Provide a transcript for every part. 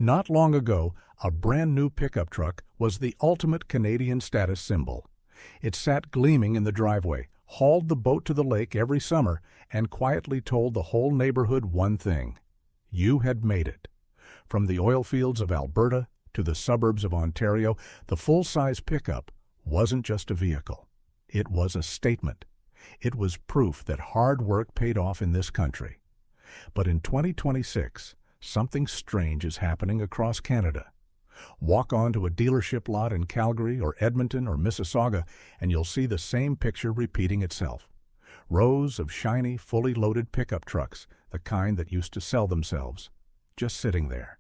Not long ago, a brand new pickup truck was the ultimate Canadian status symbol. It sat gleaming in the driveway, hauled the boat to the lake every summer, and quietly told the whole neighborhood one thing: you had made it. From the oil fields of Alberta to the suburbs of Ontario, the full-size pickup wasn't just a vehicle. It was a statement. It was proof that hard work paid off in this country. But in 2026, something strange is happening across Canada. Walk onto a dealership lot in Calgary or Edmonton or Mississauga, and you'll see the same picture repeating itself. Rows of shiny, fully loaded pickup trucks, the kind that used to sell themselves, just sitting there,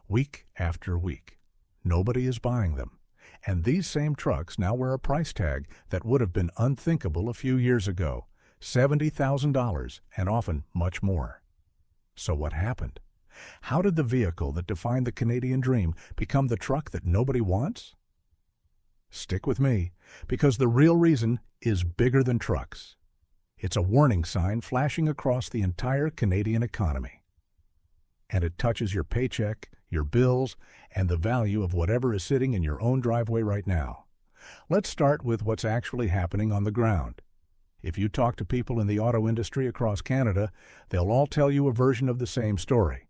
week after week. Nobody is buying them. And these same trucks now wear a price tag that would have been unthinkable a few years ago, $70,000, and often much more. So what happened? How did the vehicle that defined the Canadian dream become the truck that nobody wants? Stick with me, because the real reason is bigger than trucks. It's a warning sign flashing across the entire Canadian economy. And it touches your paycheck, your bills, and the value of whatever is sitting in your own driveway right now. Let's start with what's actually happening on the ground. If you talk to people in the auto industry across Canada, they'll all tell you a version of the same story.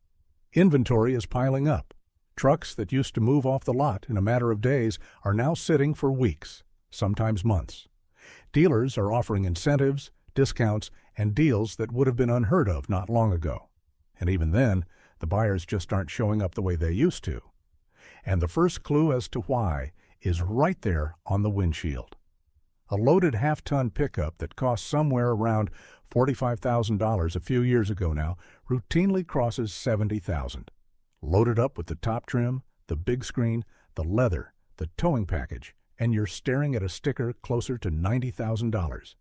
Inventory is piling up. Trucks that used to move off the lot in a matter of days are now sitting for weeks, sometimes months. Dealers are offering incentives, discounts, and deals that would have been unheard of not long ago. And even then, the buyers just aren't showing up the way they used to. And the first clue as to why is right there on the windshield. A loaded half-ton pickup that cost somewhere around $45,000 a few years ago now routinely crosses $70,000. Loaded up with the top trim, the big screen, the leather, the towing package, and you're staring at a sticker closer to $90,000.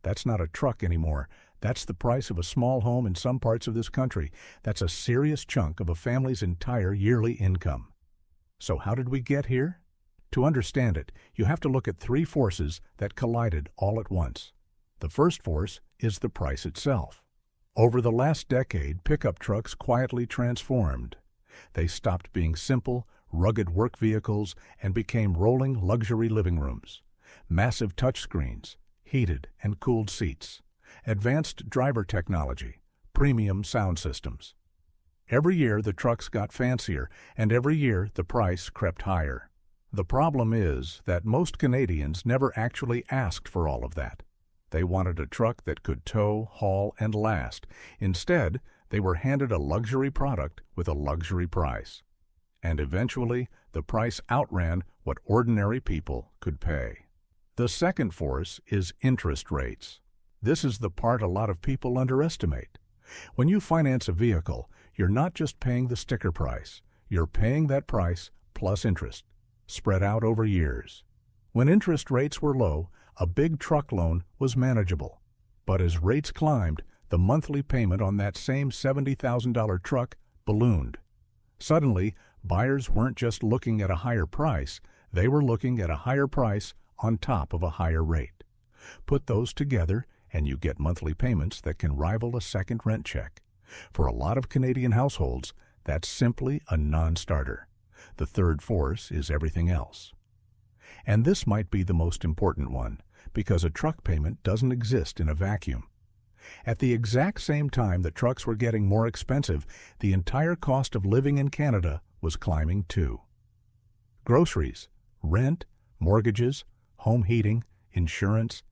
That's not a truck anymore. That's the price of a small home in some parts of this country. That's a serious chunk of a family's entire yearly income. So how did we get here? To understand it, you have to look at three forces that collided all at once. The first force is the price itself. Over the last decade, pickup trucks quietly transformed. They stopped being simple, rugged work vehicles and became rolling luxury living rooms. Massive touchscreens, heated and cooled seats, advanced driver technology, premium sound systems. Every year the trucks got fancier, and every year the price crept higher. The problem is that most Canadians never actually asked for all of that. They wanted a truck that could tow, haul, and last. Instead, they were handed a luxury product with a luxury price. And eventually, the price outran what ordinary people could pay. The second force is interest rates. This is the part a lot of people underestimate. When you finance a vehicle, you're not just paying the sticker price. You're paying that price plus interest, spread out over years. When interest rates were low, a big truck loan was manageable. But as rates climbed, the monthly payment on that same $70,000 truck ballooned. Suddenly, buyers weren't just looking at a higher price, they were looking at a higher price on top of a higher rate. Put those together, and you get monthly payments that can rival a second rent check. For a lot of Canadian households, that's simply a non-starter. The third force is everything else. And this might be the most important one, because a truck payment doesn't exist in a vacuum. At the exact same time that trucks were getting more expensive, the entire cost of living in Canada was climbing too. Groceries, rent, mortgages, home heating, insurance,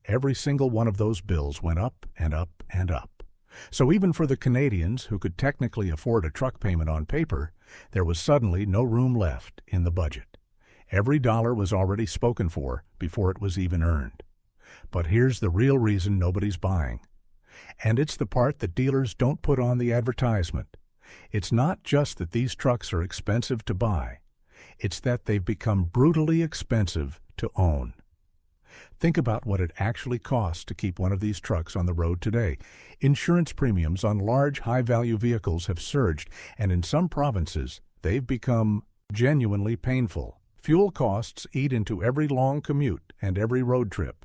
every single one of those bills went up and up and up. So even for the Canadians who could technically afford a truck payment on paper, there was suddenly no room left in the budget. Every dollar was already spoken for before it was even earned. But here's the real reason nobody's buying. And it's the part that dealers don't put on the advertisement. It's not just that these trucks are expensive to buy. It's that they've become brutally expensive to own. Think about what it actually costs to keep one of these trucks on the road today. Insurance premiums on large, high-value vehicles have surged, and in some provinces, they've become genuinely painful. Fuel costs eat into every long commute and every road trip.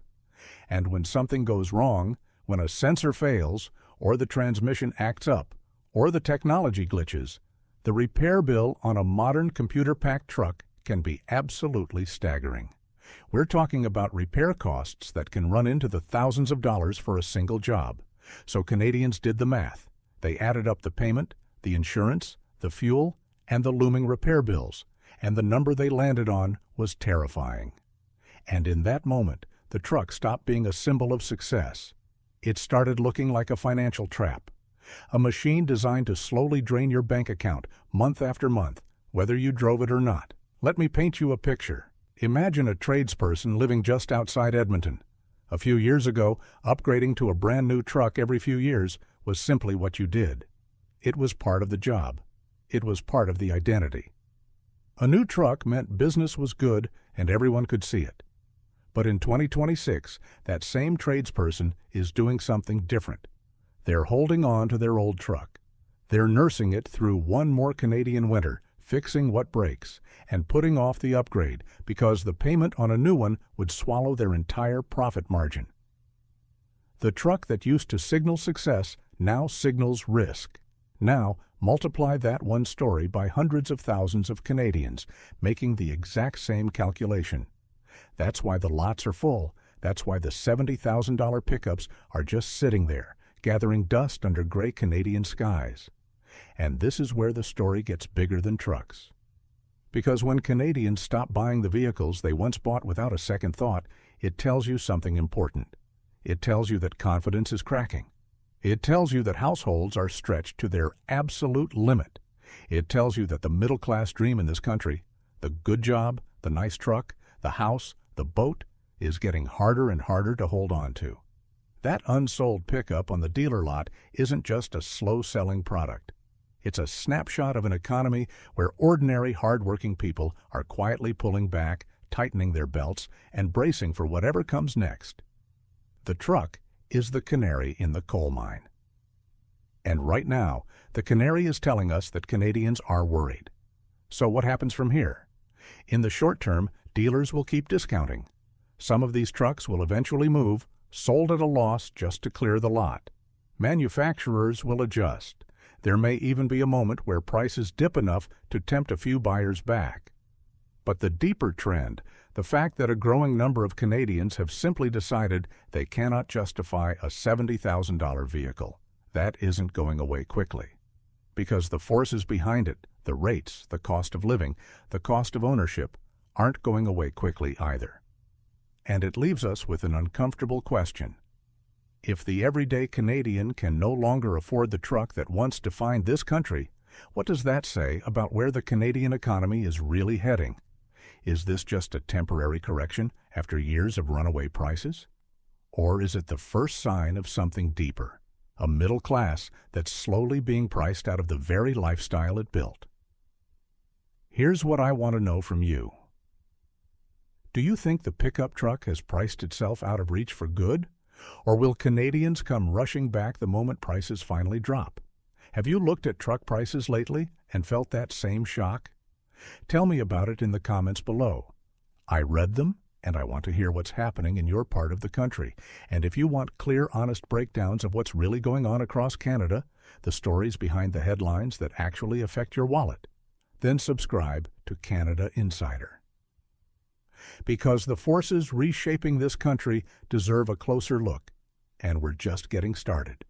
And when something goes wrong, when a sensor fails, or the transmission acts up, or the technology glitches, The repair bill on a modern computer-packed truck can be absolutely staggering. We're talking about repair costs that can run into the thousands of dollars for a single job. So Canadians did the math. They added up the payment, the insurance, the fuel, and the looming repair bills, and the number they landed on was terrifying. And in that moment, the truck stopped being a symbol of success. It started looking like a financial trap, a machine designed to slowly drain your bank account month after month, whether you drove it or not. Let me paint you a picture. Imagine a tradesperson living just outside Edmonton. A few years ago, upgrading to a brand new truck every few years was simply what you did. It was part of the job. It was part of the identity. A new truck meant business was good and everyone could see it. But in 2026, that same tradesperson is doing something different. They're holding on to their old truck. They're nursing it through one more Canadian winter, fixing what breaks, and putting off the upgrade because the payment on a new one would swallow their entire profit margin. The truck that used to signal success now signals risk. Now, multiply that one story by hundreds of thousands of Canadians, making the exact same calculation. That's why the lots are full. That's why the $70,000 pickups are just sitting there, gathering dust under gray Canadian skies. And this is where the story gets bigger than trucks. Because when Canadians stop buying the vehicles they once bought without a second thought, it tells you something important. It tells you that confidence is cracking. It tells you that households are stretched to their absolute limit. It tells you that the middle-class dream in this country, the good job, the nice truck, the house, the boat, is getting harder and harder to hold on to. That unsold pickup on the dealer lot isn't just a slow-selling product. It's a snapshot of an economy where ordinary, hard-working people are quietly pulling back, tightening their belts, and bracing for whatever comes next. The truck is the canary in the coal mine. And right now, the canary is telling us that Canadians are worried. So what happens from here? In the short term, dealers will keep discounting. Some of these trucks will eventually move, sold at a loss just to clear the lot. Manufacturers will adjust. There may even be a moment where prices dip enough to tempt a few buyers back. But the deeper trend, the fact that a growing number of Canadians have simply decided they cannot justify a $70,000 vehicle, that isn't going away quickly. Because the forces behind it, the rates, the cost of living, the cost of ownership, aren't going away quickly either. And it leaves us with an uncomfortable question. If the everyday Canadian can no longer afford the truck that once defined this country, what does that say about where the Canadian economy is really heading? Is this just a temporary correction after years of runaway prices? Or is it the first sign of something deeper, a middle class that's slowly being priced out of the very lifestyle it built? Here's what I want to know from you. Do you think the pickup truck has priced itself out of reach for good? Or will Canadians come rushing back the moment prices finally drop? Have you looked at truck prices lately and felt that same shock? Tell me about it in the comments below. I read them, and I want to hear what's happening in your part of the country. And if you want clear, honest breakdowns of what's really going on across Canada, the stories behind the headlines that actually affect your wallet, then subscribe to Canada Insider. Because the forces reshaping this country deserve a closer look, and we're just getting started.